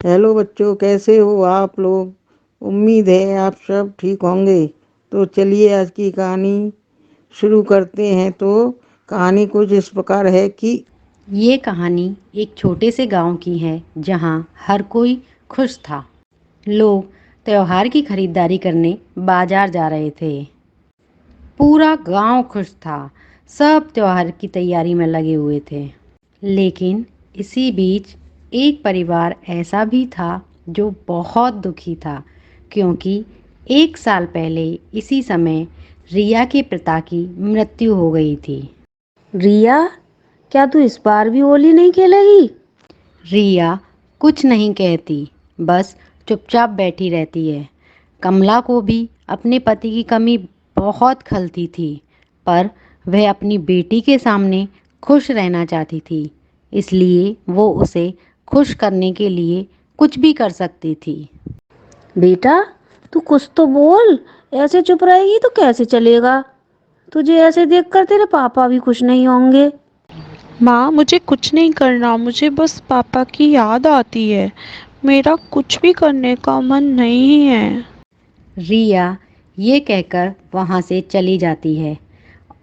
Hello बच्चों, कैसे हो आप लोग। उम्मीद है आप सब ठीक होंगे। तो चलिए आज की कहानी शुरू करते हैं। तो कहानी कुछ इस प्रकार है कि ये कहानी एक छोटे से गांव की है जहां हर कोई खुश था। लोग त्योहार की खरीदारी करने बाजार जा रहे थे। पूरा गांव खुश था। सब त्योहार की तैयारी में लगे हुए थे। लेकिन इसी बीच एक परिवार ऐसा भी था जो बहुत दुखी था, क्योंकि 1 साल पहले इसी समय रिया के पिता की मृत्यु हो गई थी। रिया, क्या तू इस बार भी होली नहीं खेलेगी? रिया कुछ नहीं कहती, बस चुपचाप बैठी रहती है। कमला को भी अपने पति की कमी बहुत खलती थी, पर वह अपनी बेटी के सामने खुश रहना चाहती थी, इसलिए वो उसे खुश करने के लिए कुछ भी कर सकती थी। बेटा, तू कुछ तो बोल। ऐसे चुप रहेगी तो कैसे चलेगा? तुझे ऐसे देखकर तेरे पापा भी खुश नहीं होंगे। माँ, मुझे कुछ नहीं करना। मुझे बस पापा की याद आती है। मेरा कुछ भी करने का मन नहीं है। रिया ये कहकर वहाँ से चली जाती है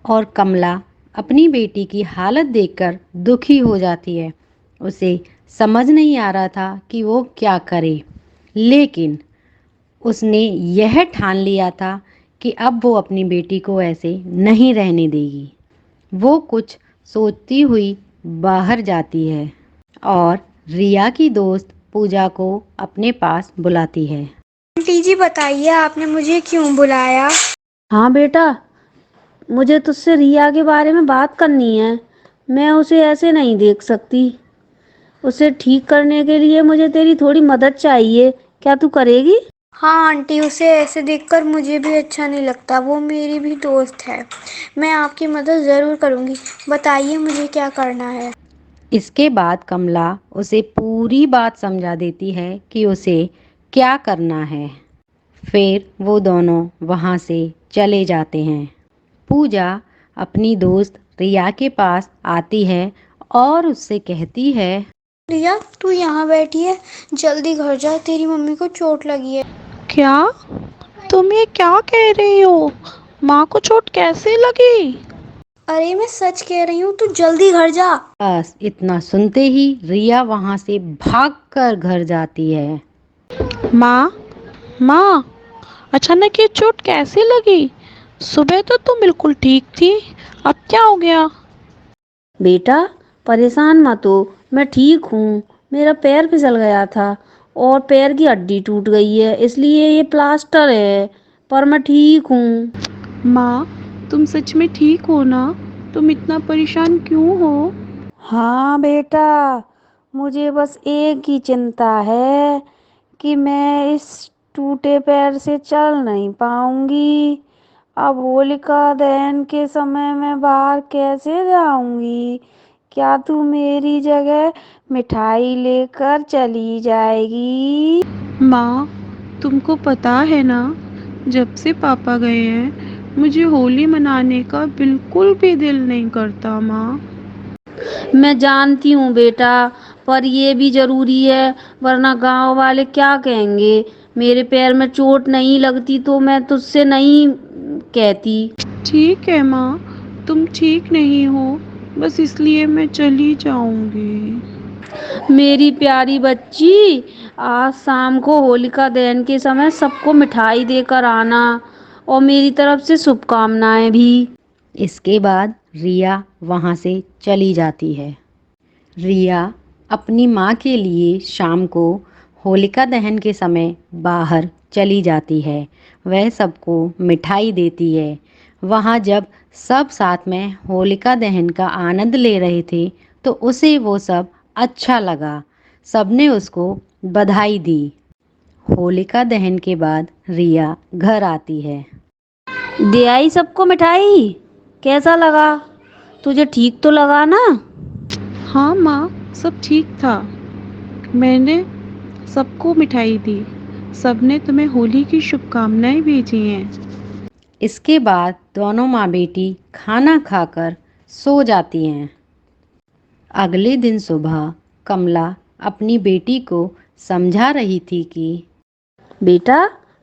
और कमला अपनी बेटी की हालत देखकर दुखी हो जाती है। उसे समझ नहीं आ रहा था कि वो क्या करे, लेकिन उसने यह ठान लिया था कि अब वो अपनी बेटी को ऐसे नहीं रहने देगी। वो कुछ सोचती हुई बाहर जाती है और रिया की दोस्त पूजा को अपने पास बुलाती है। आंटी जी, बताइए आपने मुझे क्यों बुलाया। हाँ बेटा, मुझे तुझसे रिया के बारे में बात करनी है। मैं उसे ऐसे नहीं देख सकती। उसे ठीक करने के लिए मुझे तेरी थोड़ी मदद चाहिए। क्या तू करेगी? हाँ आंटी, उसे ऐसे देखकर मुझे भी अच्छा नहीं लगता। वो मेरी भी दोस्त है। मैं आपकी मदद ज़रूर करूँगी। बताइए मुझे क्या करना है। इसके बाद कमला उसे पूरी बात समझा देती है कि उसे क्या करना है। फिर वो दोनों वहाँ से चले जाते हैं। पूजा अपनी दोस्त रिया के पास आती है और उससे कहती है, रिया, तू यहाँ बैठी है, जल्दी घर जा, तेरी मम्मी को चोट लगी है। क्या? तुम ये क्या कह रही हो? माँ को चोट कैसे लगी? अरे मैं सच कह रही हूँ, तू जल्दी घर जा। बस इतना सुनते ही रिया वहाँ से भागकर घर जाती है। माँ, माँ, अचानक ये चोट कैसे लगी? सुबह तो तुम बिल्कुल ठीक थी। अब क्या हो गया? बेटा, परेशान मत हो। मैं ठीक हूँ। मेरा पैर फिसल गया था और पैर की हड्डी टूट गई है, इसलिए ये प्लास्टर है। पर मैं ठीक हूँ। माँ, तुम सच में ठीक हो ना? तुम इतना परेशान क्यों हो? हाँ बेटा, मुझे बस एक ही चिंता है कि मैं इस टूटे पैर से चल नहीं पाऊंगी। अब होलिका दहन के समय मैं बाहर कैसे जाऊंगी? क्या तू मेरी जगह मिठाई लेकर चली जाएगी? माँ, तुमको पता है ना, जब से पापा गए हैं मुझे होली मनाने का बिल्कुल भी दिल नहीं करता। माँ, मैं जानती हूँ बेटा, पर ये भी जरूरी है, वरना गांव वाले क्या कहेंगे। मेरे पैर में चोट नहीं लगती तो मैं तुझसे नहीं कहती। ठीक है माँ, तुम ठीक नहीं हो, बस इसलिए मैं चली जाऊंगी। मेरी प्यारी बच्ची, आज शाम को होलिका दहन के समय सबको मिठाई देकर आना और मेरी तरफ से शुभकामनाएं भी। इसके बाद रिया वहाँ से चली जाती है। रिया अपनी माँ के लिए शाम को होलिका दहन के समय बाहर चली जाती है। वह सबको मिठाई देती है। वहाँ जब सब साथ में होलिका दहन का आनंद ले रहे थे तो उसे वो सब अच्छा लगा। सबने उसको बधाई दी। होलिका दहन के बाद रिया घर आती है। दे आई सबको मिठाई? कैसा लगा? तुझे ठीक तो लगा ना? हाँ माँ, सब ठीक था। मैंने सबको मिठाई दी। सबने तुम्हें होली की शुभकामनाएं भेजी हैं। इसके बाद दोनों माँ बेटी खाना खाकर सो जाती हैं। अगले दिन सुबह कमला अपनी बेटी को समझा रही थी कि बेटा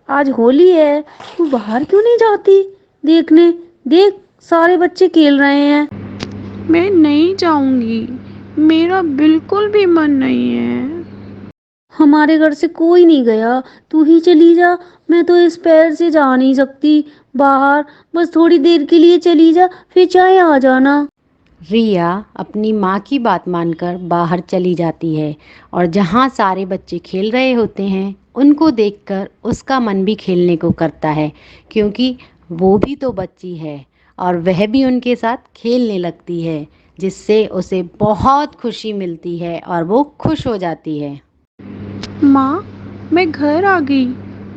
आज होली है, तू बाहर क्यों नहीं जाती देखने? देख सारे बच्चे खेल रहे हैं। मैं नहीं जाऊंगी, मेरा बिल्कुल भी मन नहीं है। हमारे घर से कोई नहीं गया, तू ही चली जा। मैं तो इस पैर से जा नहीं सकती बाहर, बस थोड़ी देर के लिए चली जा, फिर चाहे आ जाना। रिया अपनी माँ की बात मानकर बाहर चली जाती है और जहाँ सारे बच्चे खेल रहे होते हैं उनको देखकर उसका मन भी खेलने को करता है, क्योंकि वो भी तो बच्ची है और वह भी उनके साथ खेलने लगती है, जिससे उसे बहुत खुशी मिलती है और वो खुश हो जाती है। माँ, मैं घर आ गई,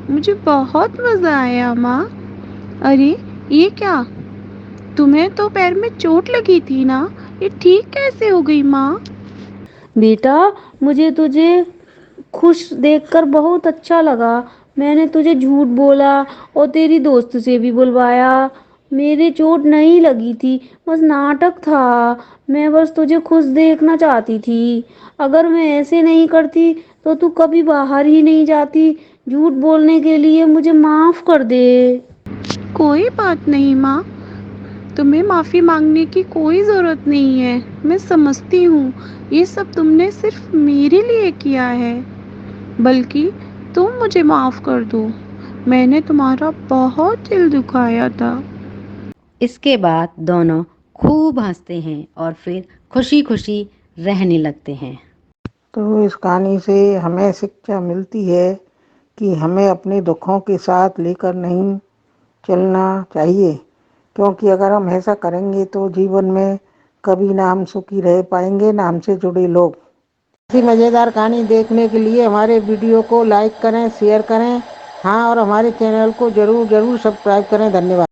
मुझे बहुत मज़ा आया माँ। अरे ये क्या, तुम्हें तो पैर में चोट लगी थी ना, ये ठीक कैसे हो गई माँ? बेटा मुझे तुझे खुश देखकर बहुत अच्छा लगा। मैंने तुझे झूठ बोला और तेरी दोस्त से भी बुलवाया। मेरे चोट नहीं लगी थी, बस नाटक था। मैं बस तुझे खुश देखना चाहती थी। अगर मैं ऐसे नहीं करती तो तू कभी बाहर ही नहीं जाती। झूठ बोलने के लिए मुझे माफ कर दे। कोई बात नहीं माँ, तुम्हें माफ़ी मांगने की कोई ज़रूरत नहीं है। मैं समझती हूँ ये सब तुमने सिर्फ मेरे लिए किया है, बल्कि तुम मुझे माफ़ कर दो, मैंने तुम्हारा बहुत दिल दुखाया था। इसके बाद दोनों खूब हंसते हैं और फिर खुशी खुशी रहने लगते हैं। तो इस कहानी से हमें शिक्षा मिलती है कि हमें अपने दुखों के साथ लेकर नहीं चलना चाहिए, क्योंकि अगर हम ऐसा करेंगे तो जीवन में कभी ना हम सुखी रह पाएंगे ना हमसे जुड़े लोग। ऐसी मज़ेदार कहानी देखने के लिए हमारे वीडियो को लाइक करें, शेयर करें, हाँ, और हमारे चैनल को ज़रूर सब्सक्राइब करें। धन्यवाद।